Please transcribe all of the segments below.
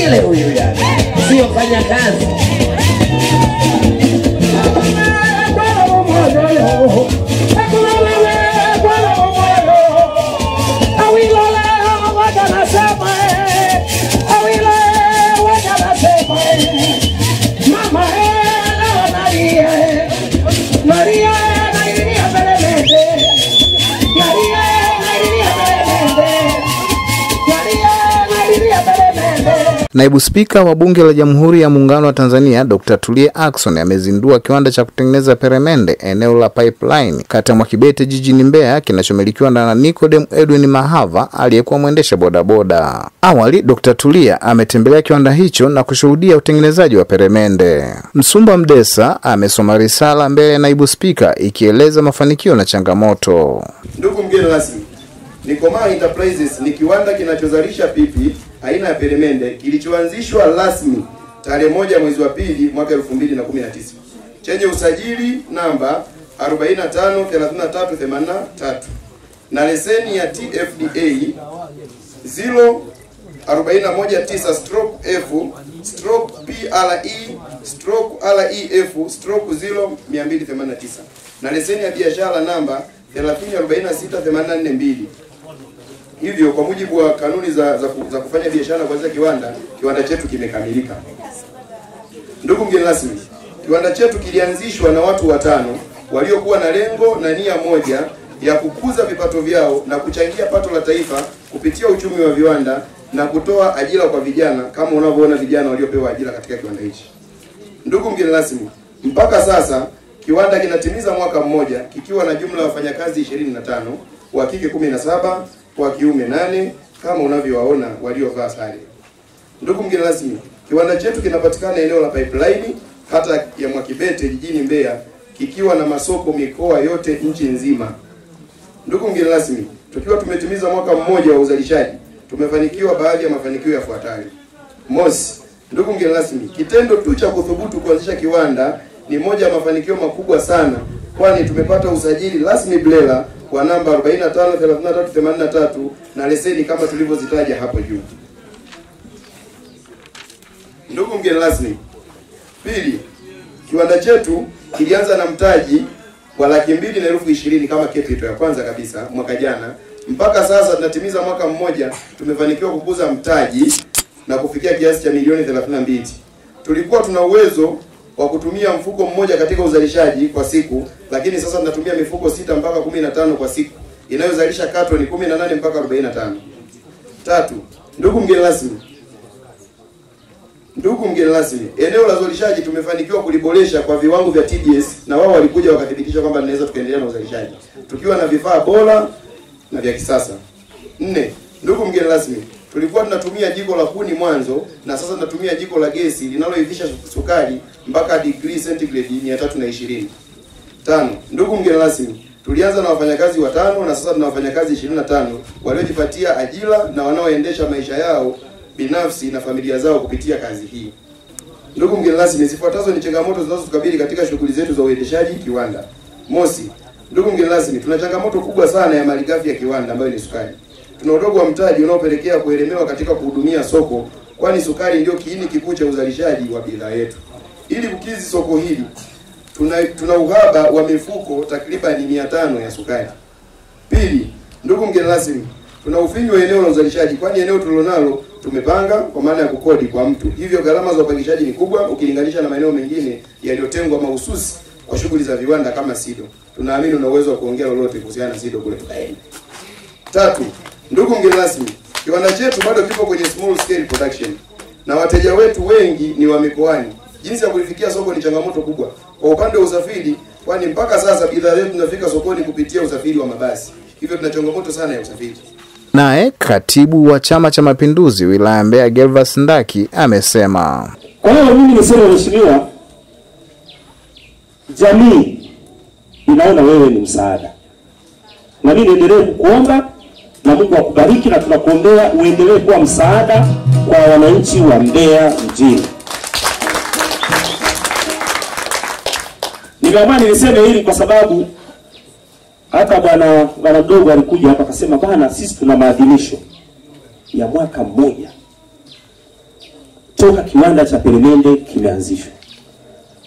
vile huyu yani. Sio fanya kazi. Naibu Spika wa Bunge la Jamhuri ya Muungano wa Tanzania Dr. Tulia Ackson amezindua kiwanda cha kutengeneza peremende eneo la Pipeline kata Mwakibete jijini Mbeya kinachomilikiwa na Nicodem Edwin Mahava aliyekuwa mwendesha bodaboda. Awali Dr. Tulia ametembelea kiwanda hicho na kushuhudia utengenezaji wa peremende. Msumba Mdesa amesoma risala mbele ya Naibu Spika ikieleza mafanikio na changamoto. Ndugu mgeni rasmi, Nicomaa Enterprises ni kiwanda kinachozalisha pipi aina ya peremende kilichoanzishwa rasmi tarehe 1 mwezi wa 2 mwaka 2019 chenye usajili namba 453383 na leseni ya TFDA 0419/PRE/REF/0289 na leseni ya biashara namba 3046842. Hivyo kwa mujibu wa kanuni za kufanya biashara kwa kiwanda chetu kimekamilika. Ndugu mgeni rasmi, kiwanda chetu kilianzishwa na watu watano waliokuwa na lengo na nia moja ya kukuza vipato vyao na kuchangia pato la taifa kupitia uchumi wa viwanda na kutoa ajira kwa vijana kama unavyoona vijana waliopewa ajira katika kiwanda hichi. Ndugu mgeni rasmi, mpaka sasa kiwanda kinatimiza mwaka mmoja kikiwa na jumla ya wafanyakazi 25, wa kike 17, wa kiume 8 kama unavyowaona waliovaa sare. Ndugu mgeni rasmi, kiwanda chetu kinapatikana eneo la Pipeline kata ya Mwakibete jijini Mbeya kikiwa na masoko mikoa yote nchi nzima. Ndugu mgeni rasmi, tukiwa tumetimiza mwaka mmoja wa uzalishaji, tumefanikiwa baadhi ya mafanikio yafuatayo. Mosi, ndugu mgeni rasmi, kitendo tu cha kuthubutu kuanzisha kiwanda ni moja ya mafanikio makubwa sana, kwani tumepata usajili rasmi BRELA kwa namba 453383 na leseni kama tulivyozitaja hapo juu. Ndugu mgeni rasmi, pili, kiwanda chetu kilianza na mtaji wa $220,000 kama capital ya kwanza kabisa mwaka jana. Mpaka sasa tunatimiza mwaka mmoja tumefanikiwa kukuza mtaji na kufikia kiasi cha milioni 32. Tulikuwa tuna uwezo wa kutumia mfuko mmoja katika uzalishaji kwa siku, lakini sasa tunatumia mifuko 6 mpaka 15 kwa siku inayozalisha katoni 18 mpaka 45. Tatu, ndugu mgeni rasmi, eneo la uzalishaji tumefanikiwa kuliboresha kwa viwango vya TBS na wao walikuja wakathibitisha kwamba tunaweza tukaendelea na uzalishaji tukiwa na vifaa bora na vya kisasa. 4, ndugu mgeni rasmi, tulikuwa tunatumia jiko la kuni mwanzo na sasa tunatumia jiko la gesi linaloivisha sukari mpaka degree centigrade 320. 5, ndugu mgeni rasmi, tulianza na wafanyakazi 5 na sasa tuna wafanyakazi 25 waliojipatia ajira na wanaoendesha maisha yao binafsi na familia zao kupitia kazi hii. Ndugu mgeni rasmi, zifuatazo ni changamoto zinazotukabili katika shughuli zetu za uendeshaji kiwanda. Mosi, ndugu mgeni rasmi, tuna changamoto kubwa sana ya malighafi ya kiwanda ambayo ni sukari. Tuna udogo wa mtaji unaopelekea kuelemewa katika kuhudumia soko, kwani sukari ndio kiini kikuu cha uzalishaji wa bidhaa yetu. Ili kukidhi soko hili, tuna uhaba wa mifuko takriban 500 ya sukari. Pili, ndugu mgeni rasmi, tuna ufinyu wa eneo la uzalishaji, kwani eneo tulilonalo tumepanga kwa maana ya kukodi kwa mtu. Hivyo gharama za upangishaji ni kubwa ukilinganisha na maeneo mengine yaliyotengwa mahususi kwa shughuli za viwanda kama SIDO. Tunaamini una uwezo wa kuongea lolote kuhusiana na SIDO kule tukaenda. Tatu, ndugu mgeni rasmi, kiwanda chetu bado kipo kwenye small scale production na wateja wetu wengi ni wa mikoani. Jinsi ya kulifikia soko ni changamoto kubwa. Kwa upande wa usafiri, kwani mpaka sasa bidhaa zetu zinafika sokoni kupitia usafiri wa mabasi. Hivyo tuna changamoto sana ya usafiri. Naye katibu wa Chama cha Mapinduzi wilaya Mbeya Gervas Ndaki amesema, kwa hiyo mimi niseme mheshimiwa, jamii inaona wewe ni msaada. Na mimi niendelee kukuomba na Mungu akubariki na tunakuombea uendelee kuwa msaada kwa wananchi wa Mbeya mjini. Nimeamua niseme hili kwa sababu hata bwana mdogo alikuja hapa akasema bwana, sisi tuna maadhimisho ya mwaka mmoja toka kiwanda cha peremende kimeanzishwa.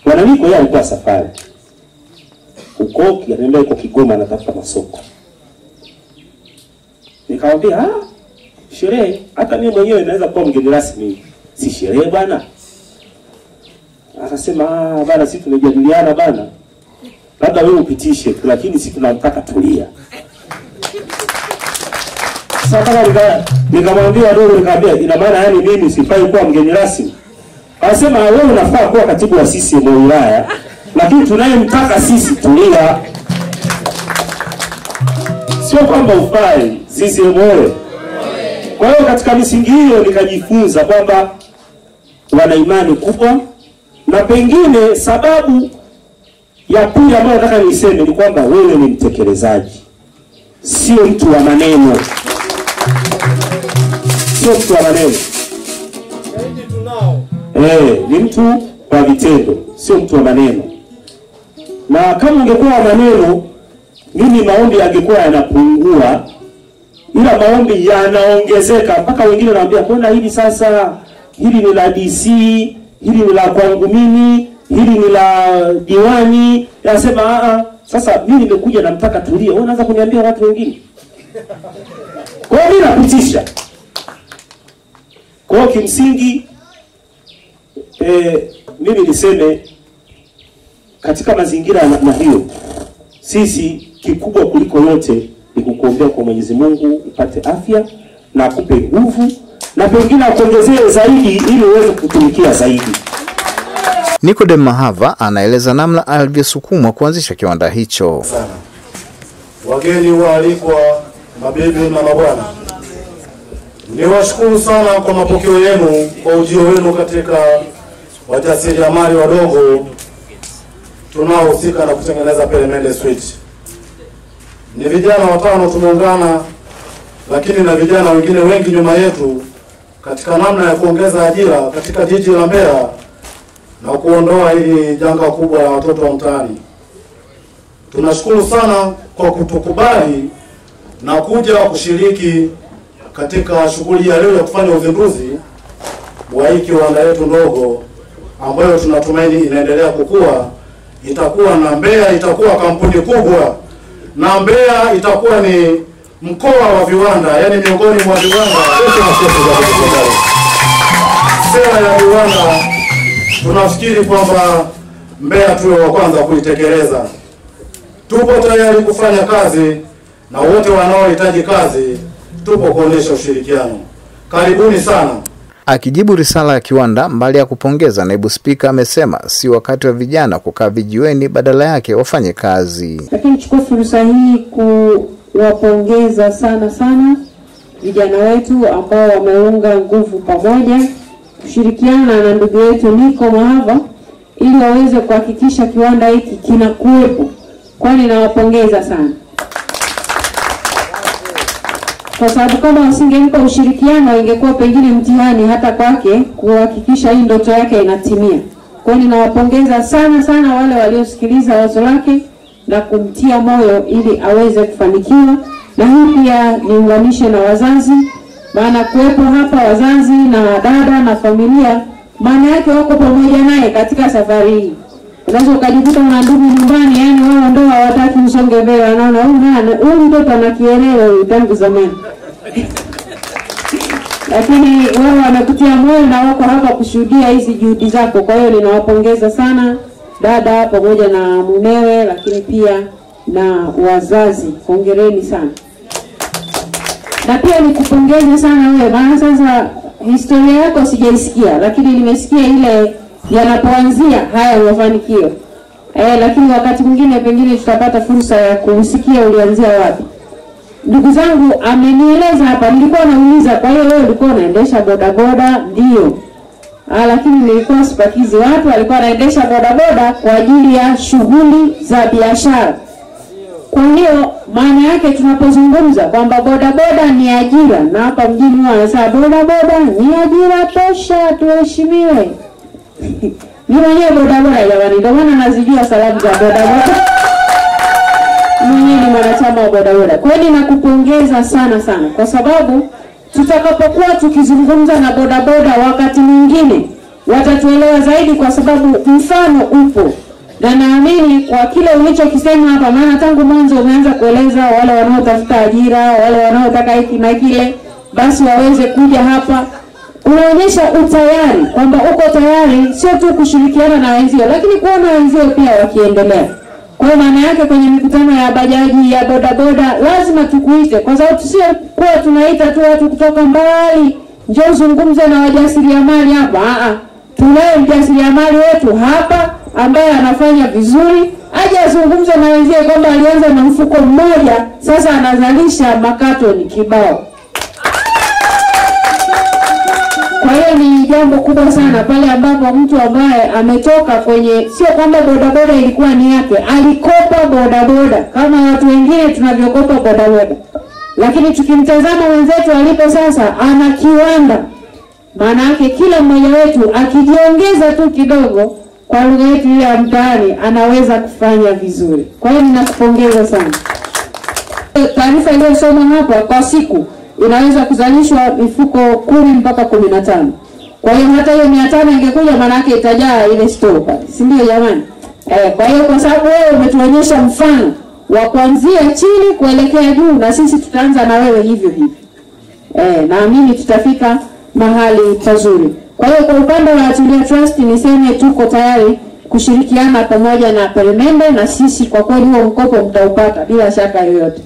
Bwana Niko yeye alikuwa safari huko, kianaenda huko Kigoma anatafuta masoko. Nikamwambia sherehe, hata mimi mwenyewe naweza kuwa mgeni rasmi. Si sherehe bwana. Akasema bwana, sisi tumejadiliana bwana, labda wewe upitishe, lakini sisi tunataka Tulia. Sasa nikamwambia ndio, nikamwambia ina maana yani mimi sifai kuwa mgeni rasmi? Akasema wewe unafaa kuwa katibu wa CCM wa wilaya, lakini tunayemtaka sisi Tulia. Sio kwamba ufai, CCM wewe. Kwa hiyo katika misingi hiyo nikajifunza kwamba wana imani kubwa, na pengine sababu ya pili ambayo nataka niseme ni kwamba wewe ni mtekelezaji, sio mtu wa maneno. Sio mtu wa maneno. Ni mtu wa vitendo, sio mtu wa maneno. Na kama ungekuwa wa maneno, mimi maombi yangekuwa yanapungua, ila maombi yanaongezeka mpaka wengine wanaambia mbona hili sasa, hili ni la DC, hili ni la kwangu mimi, hili ni la diwani. Yanasema sasa mimi nimekuja namtaka Tulia, wewe unaanza kuniambia watu wengine. Kwa hiyo mimi napitisha. Kwa hiyo kimsingi mimi niseme katika mazingira na hiyo, sisi kikubwa kuliko yote ni kukuombea kwa Mwenyezi Mungu upate afya na akupe nguvu, na pengine akuongezee zaidi ili uweze kutumikia zaidi. Nikodem Mahava anaeleza namna alivyosukumwa kuanzisha kiwanda hicho. Wageni waalikwa, mabibi na mabwana, niwashukuru sana kwa mapokeo yenu, kwa ujio wenu katika wajasiriamali wadogo tunaohusika na kutengeneza peremende sweet. Ni vijana watano tumeungana, lakini na vijana wengine wengi nyuma yetu katika namna ya kuongeza ajira katika jiji la Mbeya na kuondoa hili janga kubwa la watoto wa mtaani. Tunashukuru sana kwa kutukubali na kuja kushiriki katika shughuli ya leo ya kufanya uzinduzi wa hii kiwanda yetu ndogo ambayo tunatumaini inaendelea kukua. Itakuwa na Mbeya itakuwa kampuni kubwa, na Mbeya itakuwa ni mkoa wa viwanda, yani miongoni mwa viwanda. Sera ya viwanda tunafikiri kwamba Mbeya tuwe wa kwanza kuitekeleza. Tupo tayari kufanya kazi na wote wanaohitaji kazi, tupo kuonesha ushirikiano. Karibuni sana. Akijibu risala ya kiwanda, mbali ya kupongeza, naibu spika amesema si wakati wa vijana kukaa vijiweni, badala yake wafanye kazi. Lakini chukua fursa hii kuwapongeza sana vijana wetu ambao wameunga nguvu pamoja kushirikiana na ndugu yetu Niko Mahava ili waweze kuhakikisha kiwanda hiki kinakuwepo. Kwani nawapongeza sana. Kwa sababu kama wasingempa ushirikiano ingekuwa pengine mtihani hata kwake kuhakikisha hii ndoto yake inatimia. Kwa hiyo ninawapongeza sana wale waliosikiliza wazo lake na kumtia moyo ili aweze kufanikiwa. Na hii pia niunganishe na wazazi, maana kuwepo hapa wazazi na dada na familia, maana yake wako pamoja naye katika safari hii. Unaweza ukajikuta una ndugu nyumbani, yani wao ndio hawataki msonge mbele, wanaona huyu mtoto ana kielele tangu zamani. Lakini wao wamekutia moyo na wako hapa kushuhudia hizi juhudi zako. Kwa hiyo ninawapongeza sana dada pamoja na mumewe, lakini pia na wazazi. Hongereni sana. Na pia nikupongeze sana wewe, maana sasa historia yako sijaisikia, lakini nimesikia ile yanapoanzia haya mafanikio. Lakini wakati mwingine pengine tutapata fursa ya kusikia ulianzia wapi. Ndugu zangu amenieleza hapa, nilikuwa nauliza kwa hiyo wewe ulikuwa unaendesha bodaboda? Ndio. Lakini nilikuwa sipakizi watu, alikuwa anaendesha bodaboda kwa ajili ya shughuli za biashara. Kwa hiyo maana yake tunapozungumza kwamba bodaboda ni ajira, na hapa mjini wanasema bodaboda ni ajira tosha, tuheshimiwe. Mimi mwenyewe bodaboda jamani, ndio maana nazijua salamu za bodaboda. Mimi ni mwanachama wa bodaboda. Kwa hiyo nakupongeza sana kwa sababu tutakapokuwa tukizungumza na bodaboda wakati mwingine watatuelewa zaidi, kwa sababu mfano upo. Na naamini kwa kile ulichokisema hapa, maana tangu mwanzo umeanza kueleza wale wanaotafuta ajira, wale wanaotaka hiki na kile, basi waweze kuja hapa. Unaonyesha utayari kwamba uko tayari sio tu kushirikiana na wenzio, lakini kuona wenzio pia wakiendelea. Kwa maana yake kwenye mikutano ya bajaji, ya bodaboda, lazima tukuite, kwa sababu sio kwa tunaita tu watu kutoka mbali njoo zungumze na wajasiriamali hapa. Tunaye mjasiriamali wetu hapa ambaye anafanya vizuri, aje azungumze na wenzie kwamba alianza na mfuko mmoja, sasa anazalisha makatoni kibao. Kwa hiyo ni jambo kubwa sana pale ambapo mtu ambaye ametoka kwenye, sio kwamba bodaboda ilikuwa ni yake, alikopa bodaboda kama watu wengine tunavyokopa bodaboda, lakini tukimtazama wenzetu alipo sasa, ana kiwanda. Maana yake kila mmoja wetu akijiongeza tu kidogo, kwa lugha yetu ile ya mtaani, anaweza kufanya vizuri. Kwa hiyo ninakupongeza sana. Taarifa iliyosoma hapa, kwa siku inaweza kuzalishwa mifuko 10 mpaka 15. Kwa hiyo hata hiyo 500 ingekuja, maana yake itajaa ile store pale, si ndio jamani? Kwa hiyo kwa sababu wewe umetuonyesha mfano wa kuanzia chini kuelekea juu, na sisi tutaanza na wewe hivyo hivyo. Naamini tutafika mahali pazuri. Kwa hiyo kwa upande wa Tulia Trust niseme tuko tayari kushirikiana pamoja na Peremende, na sisi kwa kweli huo mkopo mtaupata bila shaka yoyote.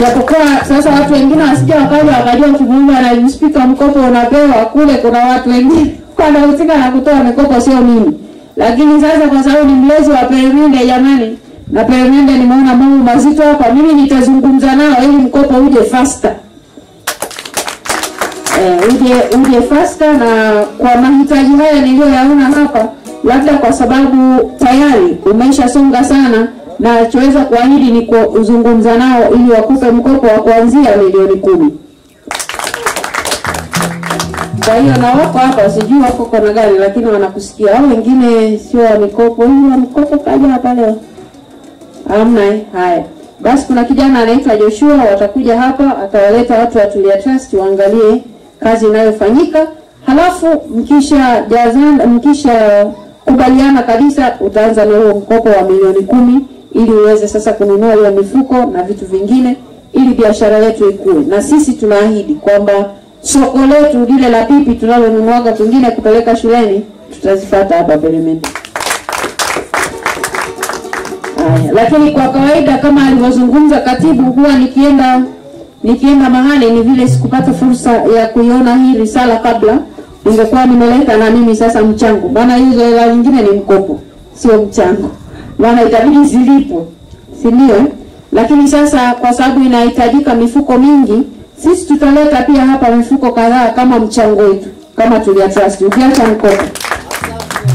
Japokuwa sasa watu wengine wasije wakaja wakajua kimunga na speaker mkopo unapewa kule, kuna watu wengine wanahusika na kutoa mikopo, sio mimi. Lakini sasa kwa sababu ni mlezi wa Peremende jamani, na Peremende nimeona mambo mazito hapa, mimi nitazungumza nao ili mkopo uje faster. Uje faster, na kwa mahitaji haya niliyoyaona hapa, labda kwa sababu tayari umeshasonga sana, na choweza kuahidi ni kuzungumza nao ili wakupe mkopo wa kuanzia milioni 10. Kwa hiyo na wako hapa, sijui wako kona gani, lakini wanakusikia. Au wengine sio wa mikopo, hiyo wa mikopo kaja hapa leo. Amna. Haya. Basi kuna kijana anaitwa Joshua, watakuja hapa, atawaleta watu wa Tulia Trust waangalie kazi inayofanyika. Halafu mkisha kubaliana kabisa, utaanza na huo mkopo wa milioni 10 ili uweze sasa kununua hiyo mifuko na vitu vingine ili biashara yetu ikue. Na sisi tunaahidi kwamba soko letu lile la pipi tunalonunuaga kwingine kupeleka shuleni, tutazifuata hapa Peremende. Lakini kwa kawaida kama alivyozungumza katibu, huwa nikienda mahali ni vile sikupata fursa ya kuiona hii risala kabla, ningekuwa nimeleta na mimi sasa mchango. Maana hizo hela nyingine ni mkopo, sio mchango. Maana itabidi zilipo, si ndio? Lakini sasa kwa sababu inahitajika mifuko mingi, sisi tutaleta pia hapa mifuko kadhaa kama mchango wetu, kama Tulia Trust. Ukiacha mkopo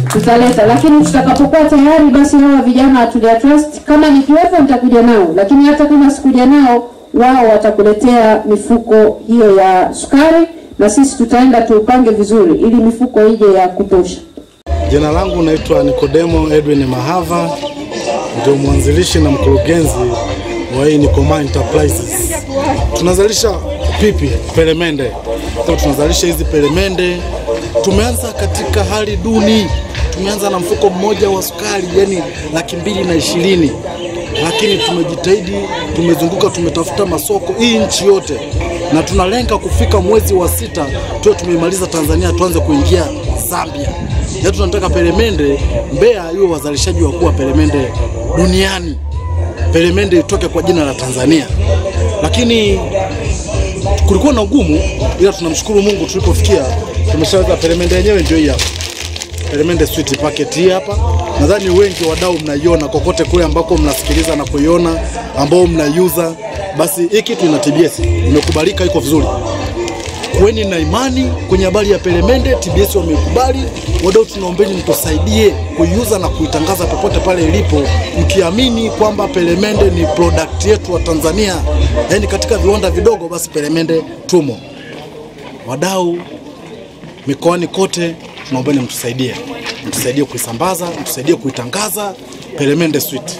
tutaleta, lakini tutakapokuwa tayari, basi hawa vijana wa Tulia Trust kama nikiwepo nitakuja nao, lakini hata kama sikuja nao, wao watakuletea mifuko hiyo ya sukari, na sisi tutaenda tuupange vizuri ili mifuko ije ya kutosha. Jina langu naitwa Nikodemo Edwin Mahava, ndio mwanzilishi na mkurugenzi wa hii Nikoma Enterprises. Tunazalisha pipi Peremende. Tunazalisha hizi Peremende. Tumeanza katika hali duni. Tumeanza na mfuko mmoja wa sukari, yani 220,000. Lakini tumejitahidi, tumezunguka, tumetafuta masoko hii nchi yote, na tunalenga kufika mwezi wa 6 tuwe tumemaliza Tanzania, tuanze kuingia Zambia. Na tunataka Peremende Mbeya iwe wazalishaji wakuu wa Peremende duniani. Peremende itoke kwa jina la Tanzania. Lakini kulikuwa na ugumu, ila tunamshukuru Mungu tulipofikia tumeshaweza. Peremende yenyewe ndio hii hapa. Peremende sweet packet hii hapa. Nadhani wengi wadau mnaiona kokote kule ambako mnasikiliza na kuiona, ambao mnaiuza. Basi hiki kitu ina TBS, imekubalika, iko vizuri. Kweni na imani kwenye habari ya Peremende, TBS wamekubali. Wadau tunaombeni mtusaidie kuiuza na kuitangaza popote pale ilipo, mkiamini kwamba Peremende ni product yetu wa Tanzania. Yaani katika viwanda vidogo basi Peremende tumo. Wadau mikoani kote tunaombeni mtusaidie kuisambaza, mtusaidie kuitangaza Peremende sweet.